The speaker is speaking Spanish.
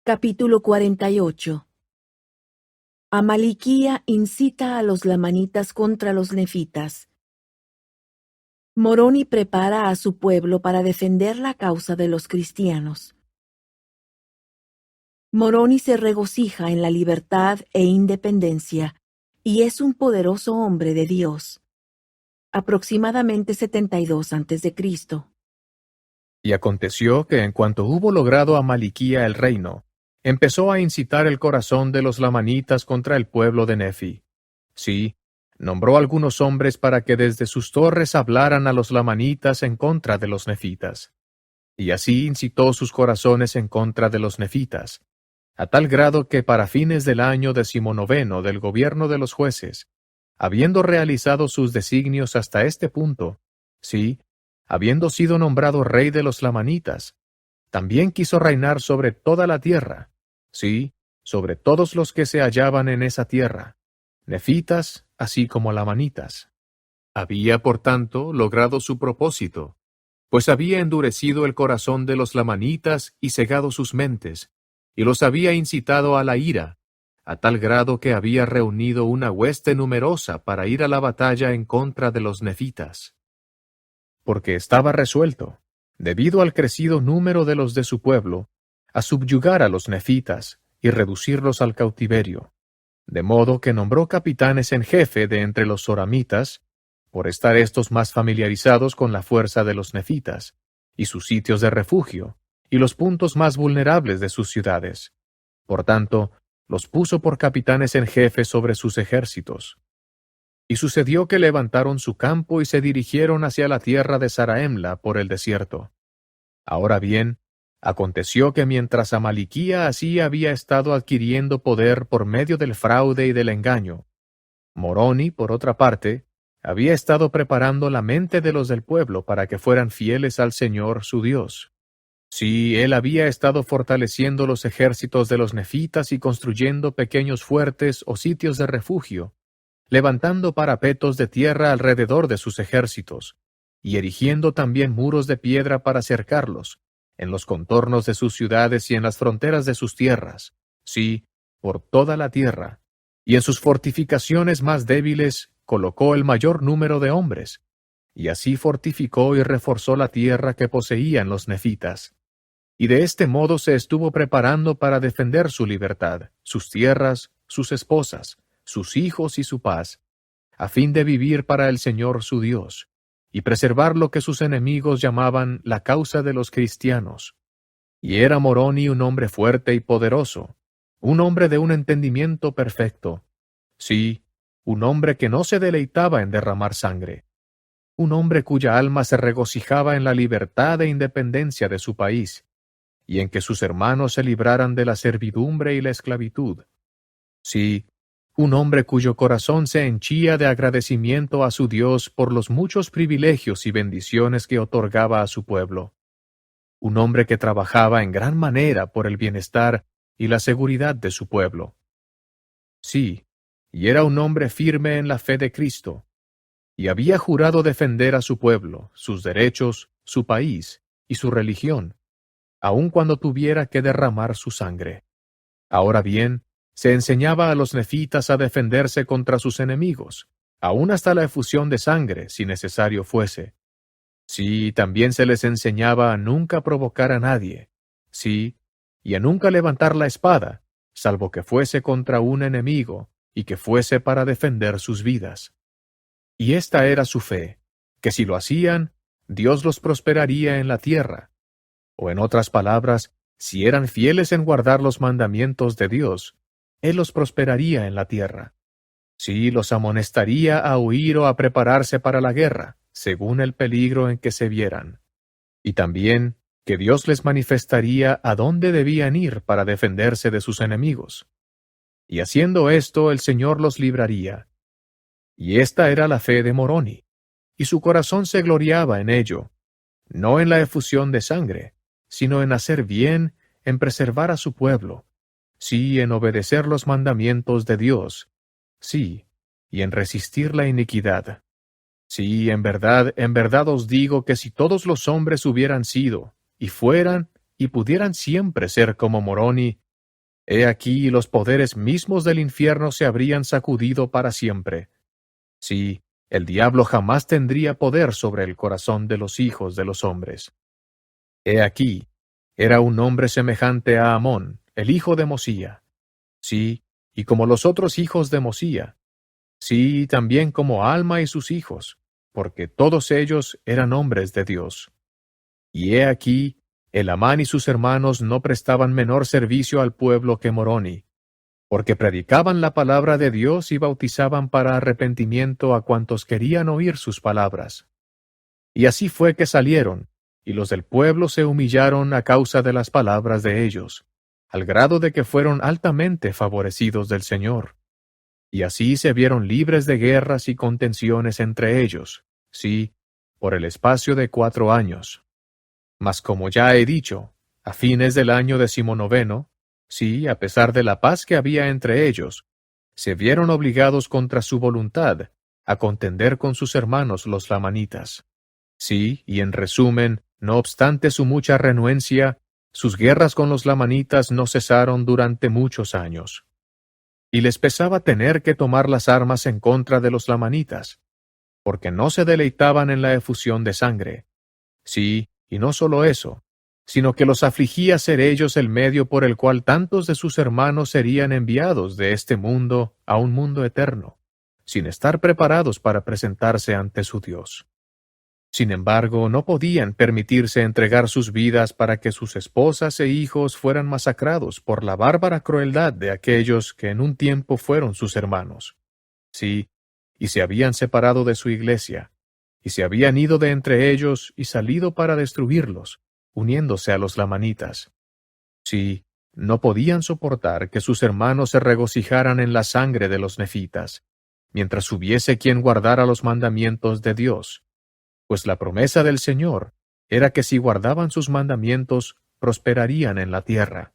Capítulo 48. Amaliquía incita a los lamanitas contra los nefitas. Moroni prepara a su pueblo para defender la causa de los cristianos. Moroni se regocija en la libertad e independencia y es un poderoso hombre de Dios. Aproximadamente 72 a.C. Y aconteció que en cuanto hubo logrado Amaliquía el reino, empezó a incitar el corazón de los lamanitas contra el pueblo de Nefi. Sí, nombró algunos hombres para que desde sus torres hablaran a los lamanitas en contra de los nefitas. Y así incitó sus corazones en contra de los nefitas, a tal grado que para fines del año 19 del gobierno de los jueces, habiendo realizado sus designios hasta este punto, sí, habiendo sido nombrado rey de los lamanitas, también quiso reinar sobre toda la tierra, sí, sobre todos los que se hallaban en esa tierra, nefitas así como lamanitas. Había, por tanto, logrado su propósito, pues había endurecido el corazón de los lamanitas y cegado sus mentes, y los había incitado a la ira, a tal grado que había reunido una hueste numerosa para ir a la batalla en contra de los nefitas. Porque estaba resuelto, debido al crecido número de los de su pueblo, a subyugar a los nefitas y reducirlos al cautiverio, de modo que nombró capitanes en jefe de entre los soramitas, por estar estos más familiarizados con la fuerza de los nefitas, y sus sitios de refugio, y los puntos más vulnerables de sus ciudades. Por tanto, los puso por capitanes en jefe sobre sus ejércitos. Y sucedió que levantaron su campo y se dirigieron hacia la tierra de Zaraemla por el desierto. Ahora bien, aconteció que mientras Amaliquía así había estado adquiriendo poder por medio del fraude y del engaño, Moroni, por otra parte, había estado preparando la mente de los del pueblo para que fueran fieles al Señor su Dios. Sí, él había estado fortaleciendo los ejércitos de los nefitas y construyendo pequeños fuertes o sitios de refugio, levantando parapetos de tierra alrededor de sus ejércitos, y erigiendo también muros de piedra para cercarlos, en los contornos de sus ciudades y en las fronteras de sus tierras, sí, por toda la tierra, y en sus fortificaciones más débiles colocó el mayor número de hombres, y así fortificó y reforzó la tierra que poseían los nefitas. Y de este modo se estuvo preparando para defender su libertad, sus tierras, sus esposas, sus hijos y su paz, a fin de vivir para el Señor su Dios, y preservar lo que sus enemigos llamaban la causa de los cristianos. Y era Moroni un hombre fuerte y poderoso, un hombre de un entendimiento perfecto, sí, un hombre que no se deleitaba en derramar sangre, un hombre cuya alma se regocijaba en la libertad e independencia de su país, y en que sus hermanos se libraran de la servidumbre y la esclavitud. Sí, un hombre cuyo corazón se henchía de agradecimiento a su Dios por los muchos privilegios y bendiciones que otorgaba a su pueblo. Un hombre que trabajaba en gran manera por el bienestar y la seguridad de su pueblo. Sí, y era un hombre firme en la fe de Cristo, y había jurado defender a su pueblo, sus derechos, su país y su religión, aun cuando tuviera que derramar su sangre. Ahora bien, se enseñaba a los nefitas a defenderse contra sus enemigos, aun hasta la efusión de sangre, si necesario fuese. Sí, también se les enseñaba a nunca provocar a nadie, sí, y a nunca levantar la espada, salvo que fuese contra un enemigo y que fuese para defender sus vidas. Y esta era su fe, que si lo hacían, Dios los prosperaría en la tierra. O en otras palabras, si eran fieles en guardar los mandamientos de Dios, Él los prosperaría en la tierra. Sí, los amonestaría a huir o a prepararse para la guerra, según el peligro en que se vieran. Y también que Dios les manifestaría a dónde debían ir para defenderse de sus enemigos. Y haciendo esto, el Señor los libraría. Y esta era la fe de Moroni, y su corazón se gloriaba en ello, no en la efusión de sangre, sino en hacer bien, en preservar a su pueblo, sí, en obedecer los mandamientos de Dios, sí, y en resistir la iniquidad. Sí, en verdad os digo que si todos los hombres hubieran sido, y fueran, y pudieran siempre ser como Moroni, He aquí los poderes mismos del infierno se habrían sacudido para siempre. Sí, el diablo jamás tendría poder sobre el corazón de los hijos de los hombres. He aquí, era un hombre semejante a Amón, el hijo de Mosía. Sí, y como los otros hijos de Mosía. Sí, y también como Alma y sus hijos, porque todos ellos eran hombres de Dios. Y he aquí, Elamán y sus hermanos no prestaban menor servicio al pueblo que Moroni, porque predicaban la palabra de Dios y bautizaban para arrepentimiento a cuantos querían oír sus palabras. Y así fue que salieron, y los del pueblo se humillaron a causa de las palabras de ellos, al grado de que fueron altamente favorecidos del Señor. Y así se vieron libres de guerras y contenciones entre ellos, sí, por el espacio de 4 años. Mas como ya he dicho, a fines del año 19, sí, a pesar de la paz que había entre ellos, se vieron obligados contra su voluntad a contender con sus hermanos los lamanitas. Sí, y en resumen, no obstante su mucha renuencia, sus guerras con los lamanitas no cesaron durante muchos años. Y les pesaba tener que tomar las armas en contra de los lamanitas, porque no se deleitaban en la efusión de sangre. Sí, y no solo eso, sino que los afligía ser ellos el medio por el cual tantos de sus hermanos serían enviados de este mundo a un mundo eterno, sin estar preparados para presentarse ante su Dios. Sin embargo, no podían permitirse entregar sus vidas para que sus esposas e hijos fueran masacrados por la bárbara crueldad de aquellos que en un tiempo fueron sus hermanos. Sí, y se habían separado de su iglesia, y se habían ido de entre ellos y salido para destruirlos, uniéndose a los lamanitas. Sí, no podían soportar que sus hermanos se regocijaran en la sangre de los nefitas, mientras hubiese quien guardara los mandamientos de Dios, pues la promesa del Señor era que si guardaban sus mandamientos, prosperarían en la tierra.